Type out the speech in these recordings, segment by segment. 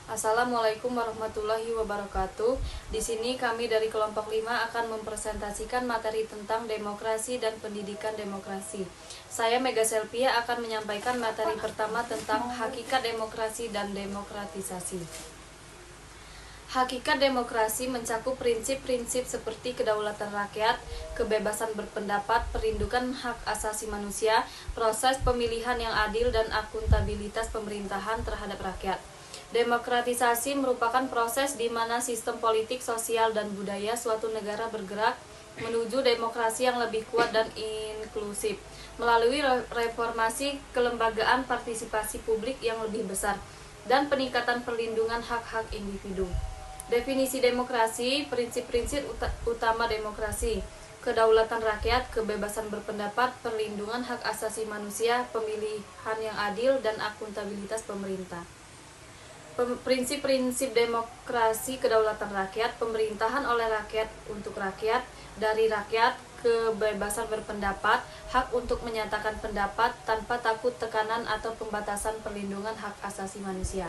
Assalamualaikum warahmatullahi wabarakatuh. Di sini kami dari kelompok 5 akan mempresentasikan materi tentang demokrasi dan pendidikan demokrasi. Saya Mega Selvia akan menyampaikan materi pertama tentang hakikat demokrasi dan demokratisasi. Hakikat demokrasi mencakup prinsip-prinsip seperti kedaulatan rakyat, kebebasan berpendapat, perlindungan hak asasi manusia, proses pemilihan yang adil, dan akuntabilitas pemerintahan terhadap rakyat. Demokratisasi merupakan proses di mana sistem politik, sosial, dan budaya suatu negara bergerak menuju demokrasi yang lebih kuat dan inklusif melalui reformasi kelembagaan, partisipasi publik yang lebih besar, dan peningkatan perlindungan hak-hak individu. Definisi demokrasi, prinsip-prinsip utama demokrasi: kedaulatan rakyat, kebebasan berpendapat, perlindungan hak asasi manusia, pemilihan yang adil, dan akuntabilitas pemerintah. Prinsip-prinsip demokrasi: kedaulatan rakyat, pemerintahan oleh rakyat untuk rakyat, dari rakyat, kebebasan berpendapat, hak untuk menyatakan pendapat tanpa takut tekanan atau pembatasan, perlindungan hak asasi manusia.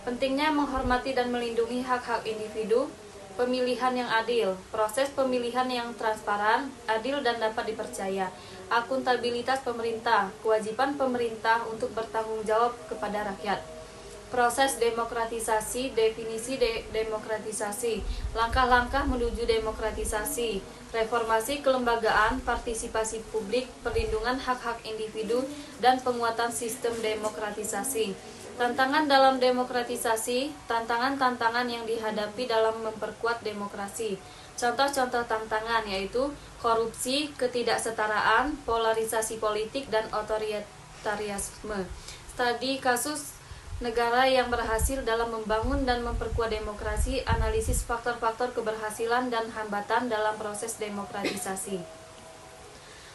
Pentingnya menghormati dan melindungi hak-hak individu. Pemilihan yang adil, proses pemilihan yang transparan, adil, dan dapat dipercaya. Akuntabilitas pemerintah, kewajiban pemerintah untuk bertanggung jawab kepada rakyat. Proses demokratisasi, definisi demokratisasi, langkah-langkah menuju demokratisasi, reformasi kelembagaan, partisipasi publik, perlindungan hak-hak individu, dan penguatan sistem demokratisasi. Tantangan dalam demokratisasi, tantangan-tantangan yang dihadapi dalam memperkuat demokrasi. Contoh-contoh tantangan yaitu korupsi, ketidaksetaraan, polarisasi politik, dan otoritarisme. Studi kasus negara yang berhasil dalam membangun dan memperkuat demokrasi, analisis faktor-faktor keberhasilan dan hambatan dalam proses demokratisasi.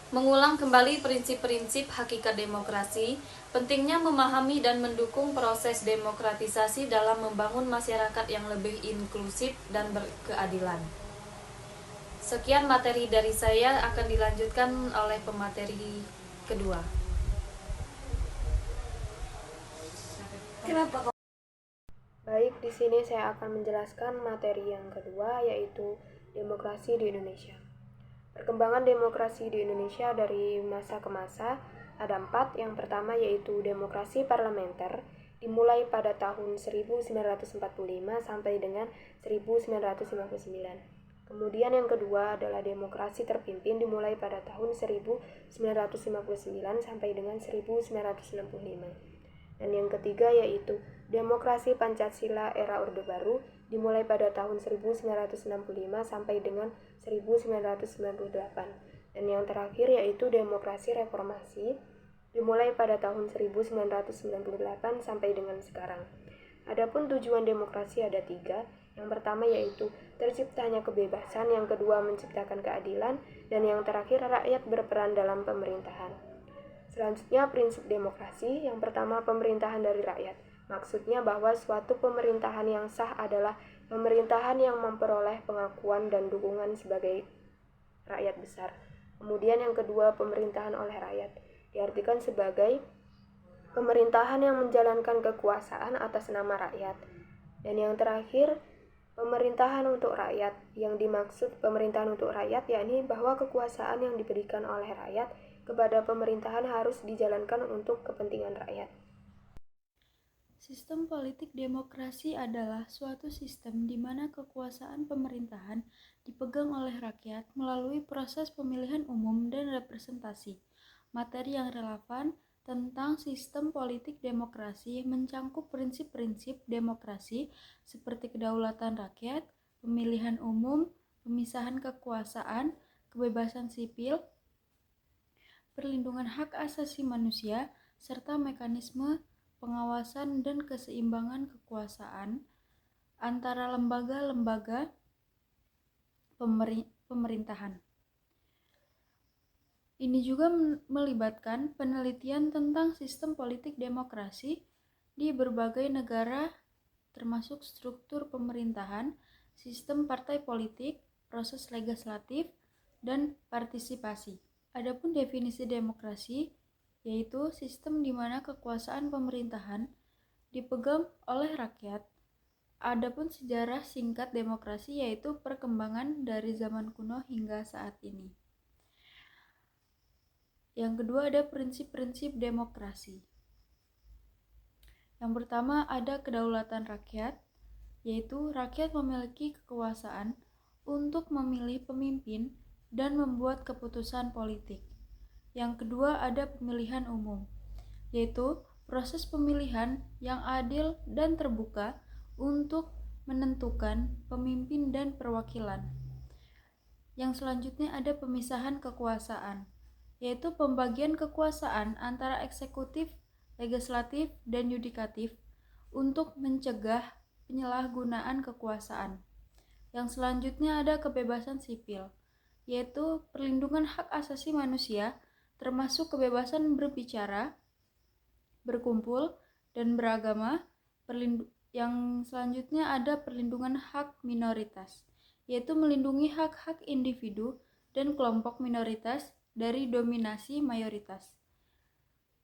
Mengulang kembali prinsip-prinsip hakikat demokrasi, pentingnya memahami dan mendukung proses demokratisasi dalam membangun masyarakat yang lebih inklusif dan berkeadilan. Sekian materi dari saya, akan dilanjutkan oleh pemateri kedua. Baik, di sini saya akan menjelaskan materi yang kedua, yaitu demokrasi di Indonesia. Perkembangan demokrasi di Indonesia dari masa ke masa ada 4. Yang pertama yaitu demokrasi parlementer, dimulai pada tahun 1945 sampai dengan 1959. Kemudian yang kedua adalah demokrasi terpimpin, dimulai pada tahun 1959 sampai dengan 1965. Dan yang ketiga yaitu demokrasi Pancasila era Orde Baru, dimulai pada tahun 1965 sampai dengan 1998. Dan yang terakhir yaitu demokrasi reformasi, dimulai pada tahun 1998 sampai dengan sekarang. Adapun tujuan demokrasi ada 3. Yang pertama yaitu terciptanya kebebasan, yang kedua menciptakan keadilan, dan yang terakhir rakyat berperan dalam pemerintahan. Selanjutnya prinsip demokrasi. Yang pertama, pemerintahan dari rakyat. Maksudnya bahwa suatu pemerintahan yang sah adalah pemerintahan yang memperoleh pengakuan dan dukungan sebagai rakyat besar. Kemudian yang kedua, pemerintahan oleh rakyat. Diartikan sebagai pemerintahan yang menjalankan kekuasaan atas nama rakyat. Dan yang terakhir, pemerintahan untuk rakyat. Yang dimaksud pemerintahan untuk rakyat yakni bahwa kekuasaan yang diberikan oleh rakyat kepada pemerintahan harus dijalankan untuk kepentingan rakyat. Sistem politik demokrasi adalah suatu sistem di mana kekuasaan pemerintahan dipegang oleh rakyat melalui proses pemilihan umum dan representasi. Materi yang relevan tentang sistem politik demokrasi mencakup prinsip-prinsip demokrasi seperti kedaulatan rakyat, pemilihan umum, pemisahan kekuasaan, kebebasan sipil, perlindungan hak asasi manusia, serta mekanisme pengawasan dan keseimbangan kekuasaan antara lembaga-lembaga pemerintahan. Ini juga melibatkan penelitian tentang sistem politik demokrasi di berbagai negara, termasuk struktur pemerintahan, sistem partai politik, proses legislatif, dan partisipasi. Adapun definisi demokrasi yaitu sistem di mana kekuasaan pemerintahan dipegang oleh rakyat Adapun sejarah singkat demokrasi yaitu perkembangan dari zaman kuno hingga saat ini. Yang kedua ada prinsip-prinsip demokrasi. Yang pertama ada kedaulatan rakyat, yaitu rakyat memiliki kekuasaan untuk memilih pemimpin dan membuat keputusan politik. Yang kedua ada pemilihan umum, yaitu proses pemilihan yang adil dan terbuka untuk menentukan pemimpin dan perwakilan. Yang selanjutnya ada pemisahan kekuasaan, yaitu pembagian kekuasaan antara eksekutif, legislatif, dan yudikatif untuk mencegah penyalahgunaan kekuasaan. Yang selanjutnya ada kebebasan sipil, yaitu perlindungan hak asasi manusia termasuk kebebasan berbicara, berkumpul, dan beragama. Yang selanjutnya ada perlindungan hak minoritas, yaitu melindungi hak-hak individu dan kelompok minoritas dari dominasi mayoritas.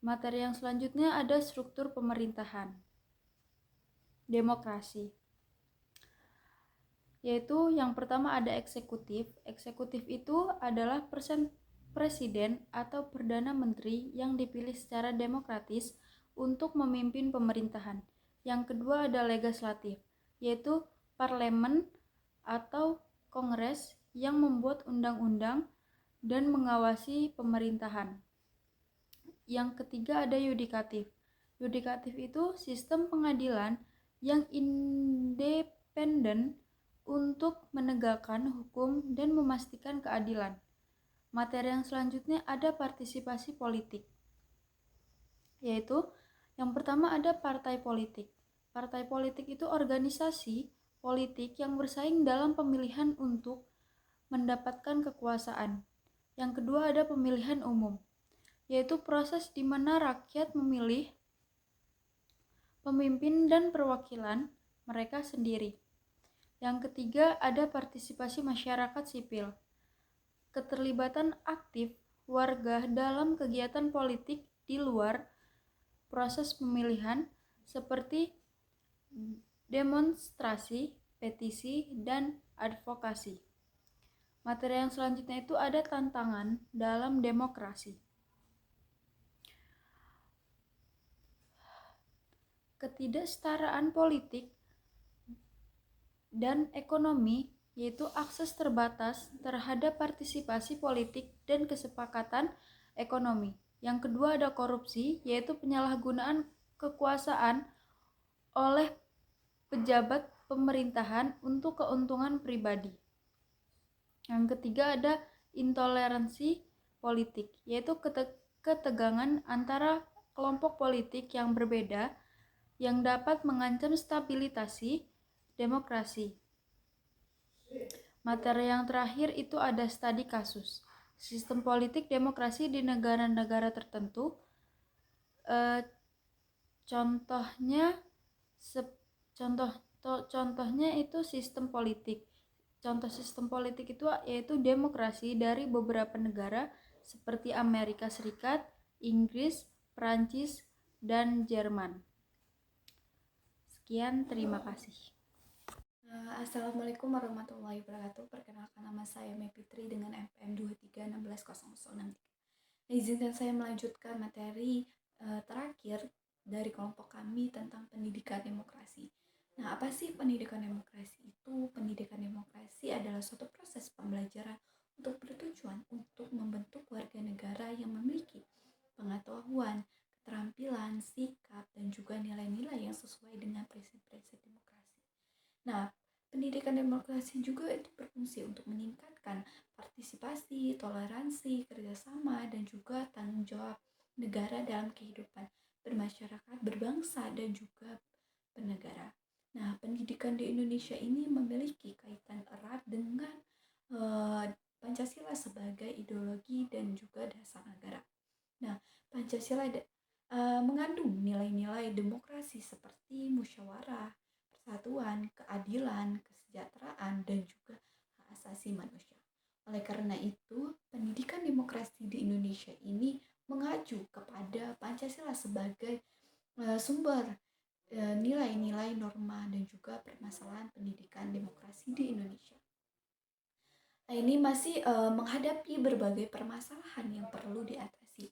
Materi yang selanjutnya ada struktur pemerintahan. Demokrasi, yaitu yang pertama ada eksekutif. Eksekutif itu adalah presiden atau perdana menteri yang dipilih secara demokratis untuk memimpin pemerintahan. Yang kedua ada legislatif, yaitu parlemen atau kongres yang membuat undang-undang dan mengawasi pemerintahan. Yang ketiga ada yudikatif. Yudikatif itu sistem pengadilan yang independen untuk menegakkan hukum dan memastikan keadilan. Materi yang selanjutnya ada partisipasi politik, yaitu yang pertama ada partai politik. Partai politik itu organisasi politik yang bersaing dalam pemilihan untuk mendapatkan kekuasaan. Yang kedua ada pemilihan umum, yaitu proses di mana rakyat memilih pemimpin dan perwakilan mereka sendiri. Yang ketiga ada partisipasi masyarakat sipil, keterlibatan aktif warga dalam kegiatan politik di luar proses pemilihan seperti demonstrasi, petisi, dan advokasi. Materi yang selanjutnya itu ada tantangan dalam demokrasi. Ketidaksetaraan politik dan ekonomi, yaitu akses terbatas terhadap partisipasi politik dan kesepakatan ekonomi. Yang kedua ada korupsi, yaitu penyalahgunaan kekuasaan oleh pejabat pemerintahan untuk keuntungan pribadi. Yang ketiga ada intoleransi politik, yaitu ketegangan antara kelompok politik yang berbeda yang dapat mengancam stabilitas demokrasi. Materi yang terakhir itu ada studi kasus. Sistem politik demokrasi di negara-negara tertentu. Contohnya itu sistem politik. Contoh sistem politik itu yaitu demokrasi dari beberapa negara seperti Amerika Serikat, Inggris, Prancis, dan Jerman. Sekian, terima kasih. Assalamualaikum warahmatullahi wabarakatuh. Perkenalkan, nama saya Mepitri dengan NPM 23160063. Izinkan saya melanjutkan materi terakhir dari kelompok kami tentang pendidikan demokrasi. Nah, apa sih pendidikan demokrasi itu? Pendidikan demokrasi adalah suatu proses pembelajaran untuk bertujuan untuk membentuk warga negara yang memiliki pengetahuan, keterampilan, sikap, dan juga nilai-nilai yang sesuai dengan prinsip-prinsip demokrasi. Nah, pendidikan demokrasi juga itu berfungsi untuk meningkatkan partisipasi, toleransi, kerjasama, dan juga tanggung jawab negara dalam kehidupan bermasyarakat, berbangsa, dan juga bernegara. Nah, pendidikan di Indonesia ini memiliki kaitan erat dengan Pancasila sebagai ideologi dan juga dasar negara. Nah, Pancasila mengandung nilai-nilai demokrasi seperti musyawarah, persatuan, keadilan, kesejahteraan, dan juga hak asasi manusia. Oleh karena itu, pendidikan demokrasi di Indonesia ini mengacu kepada Pancasila sebagai sumber nilai-nilai norma norma dan juga permasalahan pendidikan demokrasi di Indonesia. Nah, ini masih menghadapi berbagai permasalahan yang perlu diatasi.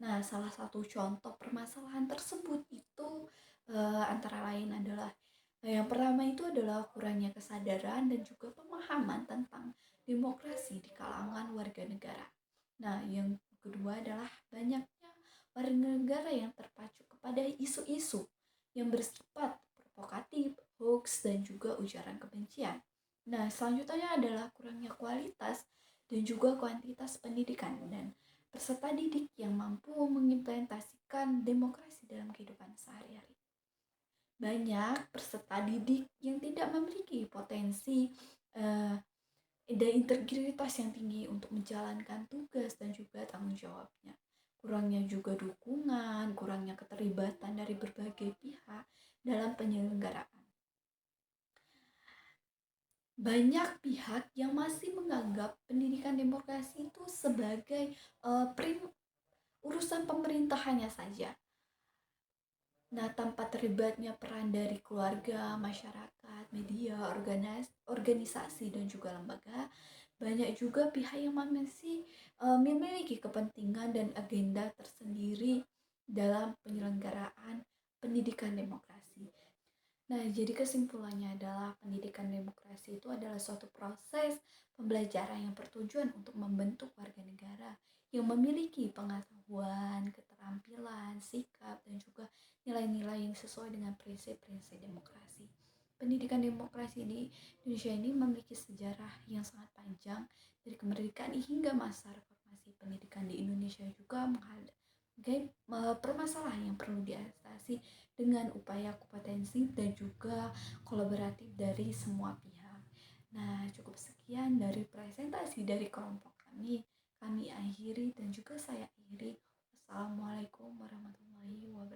Nah, salah satu contoh permasalahan tersebut itu antara lain adalah yang pertama itu adalah kurangnya kesadaran dan juga pemahaman tentang demokrasi di kalangan warga negara. Nah, yang kedua adalah banyaknya warga negara yang terpacu kepada isu-isu yang bersifat provokatif, hoax, dan juga ujaran kebencian. Nah, selanjutnya adalah kurangnya kualitas dan juga kuantitas pendidikan dan peserta didik yang mampu mengimplementasikan demokrasi dalam kehidupan sehari-hari. Banyak peserta didik yang tidak memiliki potensi dan integritas yang tinggi untuk menjalankan tugas dan juga tanggung jawabnya. Kurangnya juga dukungan, kurangnya keterlibatan dari berbagai pihak dalam penyelenggaraan. Banyak pihak yang masih menganggap pendidikan demokrasi itu sebagai urusan pemerintahannya saja. Nah, tanpa terlibatnya peran dari keluarga, masyarakat, media, organisasi, dan juga lembaga, banyak juga pihak yang masih memiliki kepentingan dan agenda tersendiri dalam penyelenggaraan pendidikan demokrasi. Nah, jadi kesimpulannya adalah pendidikan demokrasi itu adalah suatu proses pembelajaran yang bertujuan untuk membentuk warga negara yang memiliki pengetahuan, keterampilan, sikap, dan juga nilai-nilai yang sesuai dengan prinsip-prinsip demokrasi. Pendidikan demokrasi di Indonesia ini memiliki sejarah yang sangat panjang dari kemerdekaan hingga masa reformasi. Pendidikan di Indonesia juga menghadapi permasalahan yang perlu diatasi dengan upaya kompetensi dan juga kolaboratif dari semua pihak. Nah, cukup sekian dari presentasi dari kelompok kami akhiri dan juga saya akhiri. Wassalamualaikum warahmatullahi wabarakatuh.